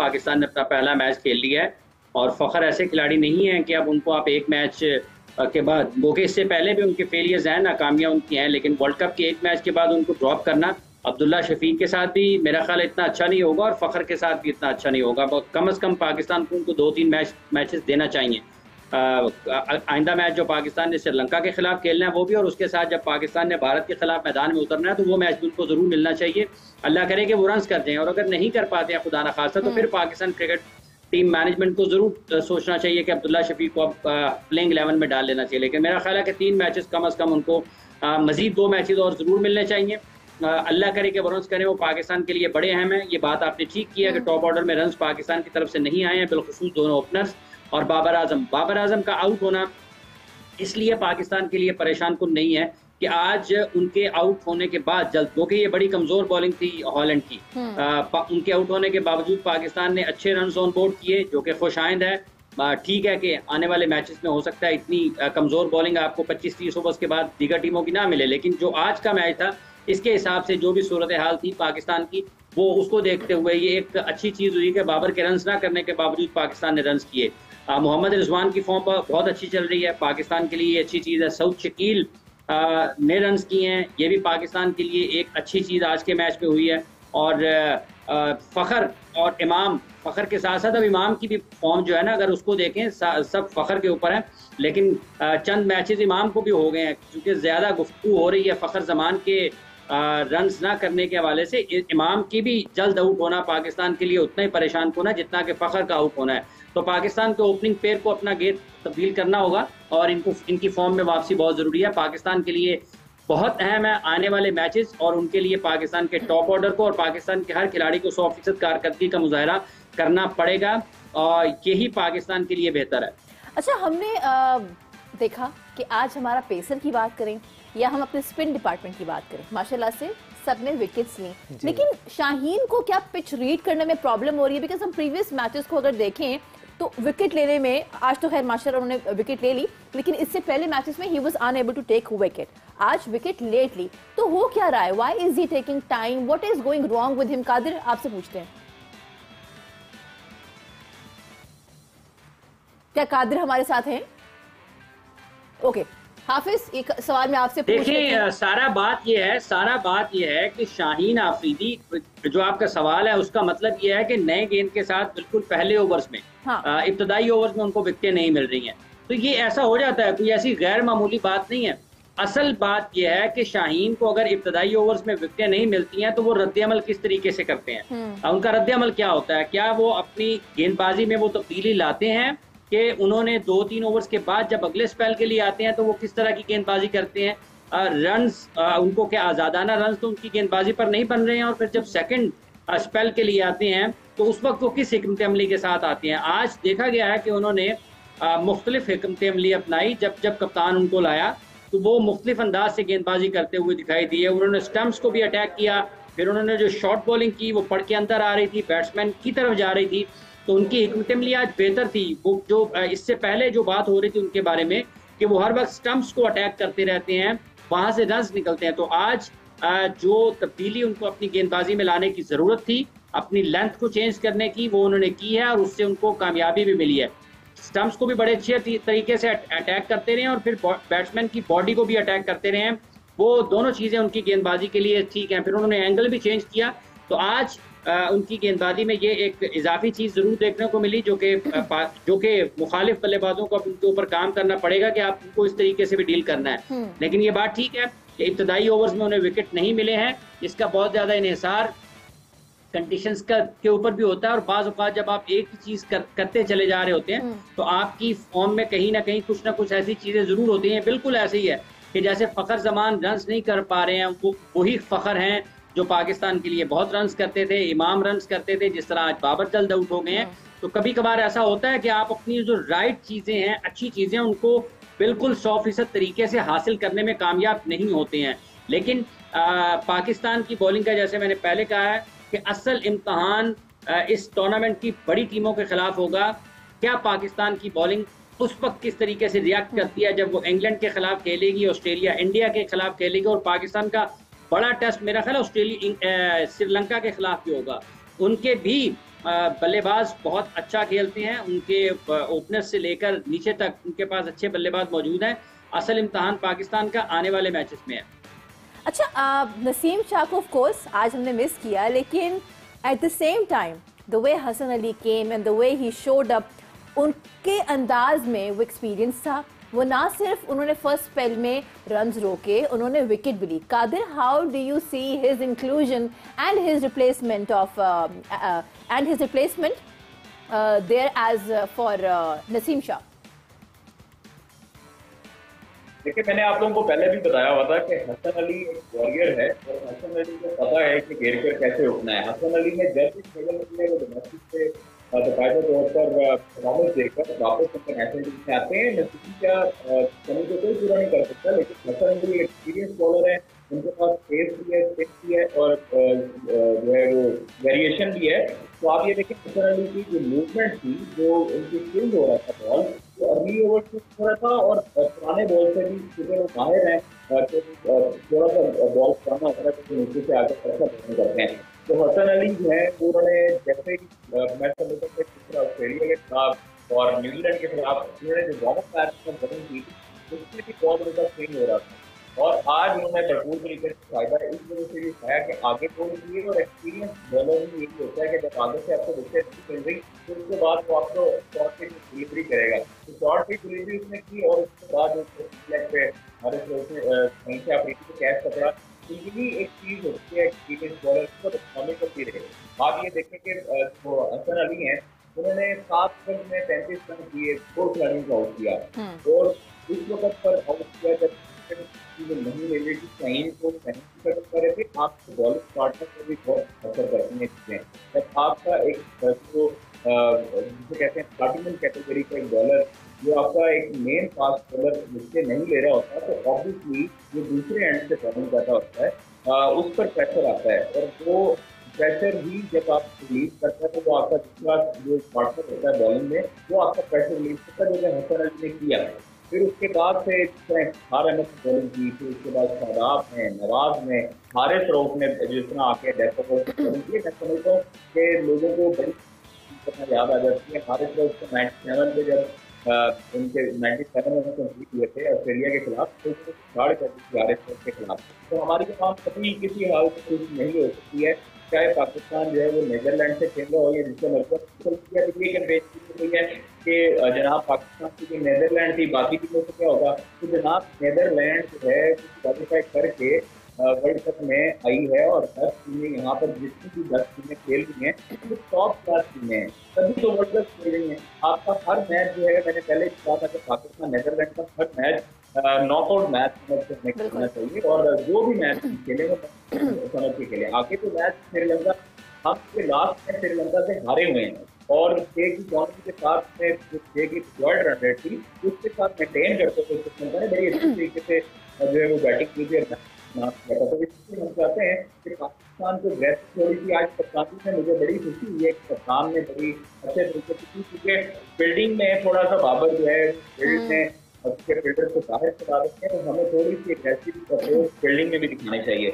पाकिस्तान ने अपना पहला मैच खेल लिया है और फ़खर ऐसे खिलाड़ी नहीं हैं कि अब उनको आप एक मैच के बाद, वो कि इससे पहले भी उनके फेलियर्स हैं, नाकामियाँ उनकी हैं, लेकिन वर्ल्ड कप के एक मैच के बाद उनको ड्रॉप करना अब्दुल्ला शफीक के साथ भी मेरा ख्याल इतना अच्छा नहीं होगा और फ़खर के साथ भी इतना अच्छा नहीं होगा। कम से कम पाकिस्तान को उनको 2-3 मैचेस देना चाहिए। आइंदा मैच जो पाकिस्तान ने श्रीलंका के खिलाफ खेलना है वो भी, और उसके साथ जब पाकिस्तान ने भारत के खिलाफ मैदान में उतरना है तो वो मैच भी उनको ज़रूर मिलना चाहिए। अल्लाह करे कि वो रन्स कर जाएँ, और अगर नहीं कर पाते हैं खुदा न खास्ता तो फिर पाकिस्तान क्रिकेट टीम मैनेजमेंट को ज़रूर सोचना चाहिए कि अब्दुल्ला शफीक को अब प्लेइंग 11 में डाल लेना चाहिए। लेकिन मेरा ख्याल है कि 3 मैचेस कम से कम उनको, मज़ीद 2 मैचेस और ज़रूर मिलने चाहिए। अल्लाह करे कि वो रन्स करें, वो पाकिस्तान के लिए बड़े अहम हैं। ये बात आपने ठीक की है कि टॉप ऑर्डर में रन्स पाकिस्तान की तरफ से नहीं आए हैं, बिलखुसूस दोनों ओपनर्स और बाबर आजम का आउट होना इसलिए पाकिस्तान के लिए परेशान कुन नहीं है कि आज उनके आउट होने के बाद जल्द, क्योंकि ये बड़ी कमज़ोर बॉलिंग थी हॉलैंड की, उनके आउट होने के बावजूद पाकिस्तान ने अच्छे रन ऑन बोर्ड किए, जो कि खुशाइंद है। ठीक है कि आने वाले मैचेस में हो सकता है इतनी कमज़ोर बॉलिंग आपको 25-30 ओवर्स के बाद दीगर टीमों की ना मिले, लेकिन जो आज का मैच था इसके हिसाब से जो भी सूरत हाल थी पाकिस्तान की, वो उसको देखते हुए ये एक अच्छी चीज़ हुई कि बाबर के रन्स ना करने के बावजूद पाकिस्तान ने रन्स किए। मोहम्मद रिजवान की फॉर्म बहुत अच्छी चल रही है, पाकिस्तान के लिए ये अच्छी चीज़ है। सऊद शकील ने रन्स किए हैं, ये भी पाकिस्तान के लिए एक अच्छी चीज़ आज के मैच में हुई है। और फ़खर और इमाम, फ़खर के साथ साथ अब इमाम की भी फॉर्म जो है ना, अगर उसको देखें सब फ़खर के ऊपर है, लेकिन चंद मैचेस इमाम को भी हो गए हैं, क्योंकि ज़्यादा गुफ्तगू हो रही है फ़खर ज़मान के रन्स ना करने के हवाले से। इमाम की भी जल्द आउट होना पाकिस्तान के लिए उतना ही परेशान होना जितना कि फ़खर का आउट होना है। तो पाकिस्तान के ओपनिंग पेयर को अपना गेट तब्दील करना होगा और इनकी फॉर्म में वापसी बहुत ज़रूरी है। पाकिस्तान के लिए बहुत अहम है आने वाले मैचेस, और उनके लिए पाकिस्तान के टॉप ऑर्डर को और पाकिस्तान के हर खिलाड़ी को 100% कारकर्दगी का मुजाहरा करना पड़ेगा, और यही पाकिस्तान के लिए बेहतर है। अच्छा, हमने देखा कि आज हमारा पेसर की बात करें या हम अपने स्पिन डिपार्टमेंट की बात करें, माशाल्लाह से सबने विकेट्स ली, लेकिन शाहीन को क्या पिच रीड करने में प्रॉब्लम हो रही है? बिकॉज हम प्रीवियस मैचेस को अगर देखें तो विकेट लेने में, आज तो खैर माशाल्लाह उन्होंने विकेट ले ली, लेकिन इससे पहले मैचेस में he was unable to take wicket. आज विकेट लेट ली, तो हो क्या रहा है? Why is he taking time? What is going wrong with him? Qadir, आपसे पूछते हैं। क्या कादिर हमारे साथ हैं? ओके हाफिज, एक सवाल मैं आपसे देखिए, सारा बात यह है कि शाहीन आफरीदी, जो आपका सवाल है उसका मतलब यह है कि नए गेंद के साथ बिल्कुल पहले ओवर्स में, इब्तदाई ओवर्स में उनको विकेटें नहीं मिल रही हैं, तो ये ऐसा हो जाता है, कोई ऐसी गैर मामूली बात नहीं है। असल बात यह है कि शाहीन को अगर इब्तदाई ओवर्स में विकेटें नहीं मिलती हैं तो वो रद्द-ए-अमल किस तरीके से करते हैं, उनका रद्द-ए-अमल क्या होता है? क्या वो अपनी गेंदबाजी में वो तब्दीली लाते हैं कि उन्होंने 2-3 ओवर्स के बाद जब अगले स्पेल के लिए आते हैं तो वो किस तरह की गेंदबाजी करते हैं? रन्स उनको क्या आज़ादाना रन्स तो उनकी गेंदबाजी पर नहीं बन रहे हैं, और फिर जब सेकंड स्पेल के लिए आते हैं तो उस वक्त वो किस हिकमत अमली के साथ आते हैं? आज देखा गया है कि उन्होंने मुख्तलिफ हिकमत अमली अपनाई। जब कप्तान उनको लाया तो वो मुख्तलिफ अंदाज से गेंदबाजी करते हुए दिखाई दिए। उन्होंने स्टम्प्स को भी अटैक किया, फिर उन्होंने जो शॉर्ट बॉलिंग की वो पड़ के अंदर आ रही थी, बैट्समैन की तरफ जा रही थी, तो उनकी हिकमत अमली आज बेहतर थी। वो जो इससे पहले जो बात हो रही थी उनके बारे में कि वो हर वक्त स्टम्प्स को अटैक करते रहते हैं, वहां से रन्स निकलते हैं, तो आज जो तब्दीली उनको अपनी गेंदबाजी में लाने की ज़रूरत थी, अपनी लेंथ को चेंज करने की, वो उन्होंने की है और उससे उनको कामयाबी भी मिली है। स्टम्प्स को भी बड़े अच्छे तरीके से अटैक करते रहे और फिर बैट्समैन की बॉडी को भी अटैक करते रहे, वो दोनों चीज़ें उनकी गेंदबाजी के लिए ठीक हैं। फिर उन्होंने एंगल भी चेंज किया, तो आज उनकी गेंदबाजी में ये एक इजाफी चीज़ ज़रूर देखने को मिली, जो कि मुखालिफ बल्लेबाजों को उनके ऊपर काम करना पड़ेगा कि आप उनको इस तरीके से भी डील करना है। लेकिन ये बात ठीक है कि इब्तदाई ओवर्स में उन्हें विकेट नहीं मिले हैं, इसका बहुत ज़्यादा इन्हिसार कंडीशंस के ऊपर भी होता है, और बाज़ औक़ात जब आप एक ही चीज़ करते चले जा रहे होते हैं तो आपकी फॉर्म में कहीं ना कहीं कुछ ना कुछ ऐसी चीज़ें ज़रूर होती हैं। बिल्कुल ऐसे ही है कि जैसे फ़खर ज़मान रन्स नहीं कर पा रहे हैं, वही फ़खर हैं जो पाकिस्तान के लिए बहुत रन्स करते थे, इमाम रन्स करते थे, जिस तरह आज बाबर जल्द आउट हो गए हैं। तो कभी कभार ऐसा होता है कि आप अपनी जो राइट चीज़ें हैं, अच्छी चीज़ें, उनको बिल्कुल 100% तरीके से हासिल करने में कामयाब नहीं होते हैं। लेकिन पाकिस्तान की बॉलिंग का, जैसे मैंने पहले कहा है कि असल इम्तहान इस टूर्नामेंट की बड़ी टीमों के खिलाफ होगा। क्या पाकिस्तान की बॉलिंग उस वक्त किस तरीके से रिएक्ट करती है जब वो इंग्लैंड के खिलाफ खेलेगी, ऑस्ट्रेलिया इंडिया के खिलाफ खेलेगी, और पाकिस्तान का बड़ा टेस्ट मेरा ख्याल ऑस्ट्रेलिया श्रीलंका के खिलाफ भी होगा। उनके भी बल्लेबाज बहुत अच्छा खेलते हैं, उनके ओपनर से लेकर नीचे तक उनके पास अच्छे बल्लेबाज मौजूद हैं। असल इम्तिहान पाकिस्तान का आने वाले मैचेस में है। अच्छा, नसीम शाह को ऑफ कोर्स आज हमने मिस किया, लेकिन at the same time the way Hasan Ali came and the way he showed up, उनके अंदाज में वो एक्सपीरियंस था। वो ना सिर्फ उन्होंने फर्स्ट स्पेल में रन्स रोके, उन्होंने विकेट भी ली। Qadir, how do you see his inclusion and his replacement there as for Naseem Shah? देखिए, मैंने आप लोगों को पहले भी बताया हुआ था कि हसन अली एक वॉरियर है और हसन अली को पता है कि घेर कर कैसे उठना है। हसन अली ने जब भी खेल में वो डोमेस्टिक से बाकायदा तौर पर परफॉर्मेंस देकर वापस इंटरनेशनल टीम में आते हैं। नसीम का कमी को कोई पूरा नहीं कर सकता, लेकिन हसन अली एक्सपीरियंस बॉलर है, उनके पास पेस भी है, स्पिन भी है और जो है वो वेरिएशन भी है। तो आप ये देखें, हसन अली की जो मूवमेंट थी, जो उनकी स्पिन हो रहा था बॉल, तो अर्ली ओवर से हो रहा था और पुराने बॉल से भी क्योंकि वो माहिर हैं, तो थोड़ा सा बॉल पुराना होता है तो नीचे से आकर अच्छा बॉलिंग करते हैं। तो हसन अली जो है उन्होंने जैसे ही मैच का दूसरा ऑस्ट्रेलिया के खिलाफ और न्यूजीलैंड के खिलाफ उन्होंने जो वार्म अप मैच में बॉलिंग की उसमें भी बॉल उनका स्विंग हो रहा था और आज उन्होंने भरपूर तरीके से फायदा इस वजह से भी उठाया कि आगे बॉल किए। और एक्सपीरियंस बॉलर भी यही होता है कि जब आगे से आपको विकेट नहीं मिल रही तो उसके बाद वो आपको शॉर्ट पिच डिलीवरी करेगा। तो शॉर्ट पिच डिलीवरी उसने की और उसके बाद पे हमारे कहीं से अफ्रीकी को कैच पकड़ा। इनकी एक चीज होती है एक्सपीरियंस बॉलर को परफॉर्मेंस करती रहे। आप ये देखें कि जो हसन अली हैं उन्होंने 7 ओवर में 35 रन किए, 2 खिलाड़ियों को आउट किया और इस वक्त पर आउट किया जब नहीं ले रही शाहीन को कर रहे थे। आपके बॉलिंग पार्टनर को भी बहुत असर करती है चीजें। जब आपका एक जो जिसे कहते हैं स्टार्टिंग कैटेगरी का एक बॉलर जो आपका एक मेन फास्ट बॉलर जिससे नहीं ले रहा होता तो ऑब्वियसली जो दूसरे एंड से बॉलिंग कर रहा होता है उस पर प्रेशर आता है और वो प्रेशर भी जब आप रिलीज करता है तो वो आपका दूसरा जो पार्टनर होता है बॉलिंग में वो आपका प्रेशर रिलीज करता है, जो हसन अली ने किया। फिर उसके बाद से RMS बॉलिंग की, फिर उसके बाद शादाब ने, नवाज ने, हारिस रऊफ ने जिस तरह आके डेथ बॉलिंग की। मैं समझता हूँ कि लोगों को बड़ी याद आ जाती है हारिस रऊफ को 97 पे जब उनके 97 में कंप्लीट हुए थे ऑस्ट्रेलिया के खिलाफ तो गाड़ कर दी थी हारिस रऊफ के खिलाफ। तो हमारी तमाम कभी किसी हाल से कुछ नहीं हो सकती है, चाहे पाकिस्तान जो है वो नीदरलैंड से खेल रहा हो या जिससे मतलब ये कैंपेन की गई है कि जनाब पाकिस्तान की जो नीदरलैंड थी बाकी टीमों से क्या होगा। तो जनाब नीदरलैंड जो है क्वालिफाई करके वर्ल्ड कप में आई है और 10 टीमें यहाँ पर जितनी भी 10 टीमें खेल रही हैं वो टॉप क्लास टीमें हैं, तभी तो वर्ल्ड कप खेल रही हैं। आपका हर मैच जो है मैंने पहले कहा था कि पाकिस्तान नीदरलैंड का हर मैच नॉकआउट मैच समझ के हमें खेलना चाहिए और जो भी मैच खेले वो समझ के खेले। आगे तो मैच श्रीलंका हम लास्ट में श्रीलंका से हारे हुए हैं और 6 की बाउंड्री के साथ में 6 की स्क्वाड रन रेट थी उसके साथ मेंटेन करते हुए श्रीलंका ने बड़ी अच्छी तरीके से जो है वो बैटिंग की थी। तो इसलिए हम चाहते हैं कि पाकिस्तान को ड्रेस थोड़ी सी आज कप्तानी में मुझे बड़ी खुशी हुई है कि कप्तान ने बड़ी अच्छे तरीके से की, क्योंकि फील्डिंग में थोड़ा सा बाबर जो है फील्ड में उसके फील्डर को बाहर चला देते हैं तो हमें थोड़ी सी एग्रेसिव अप्रोच फील्डिंग में भी दिखानी चाहिए।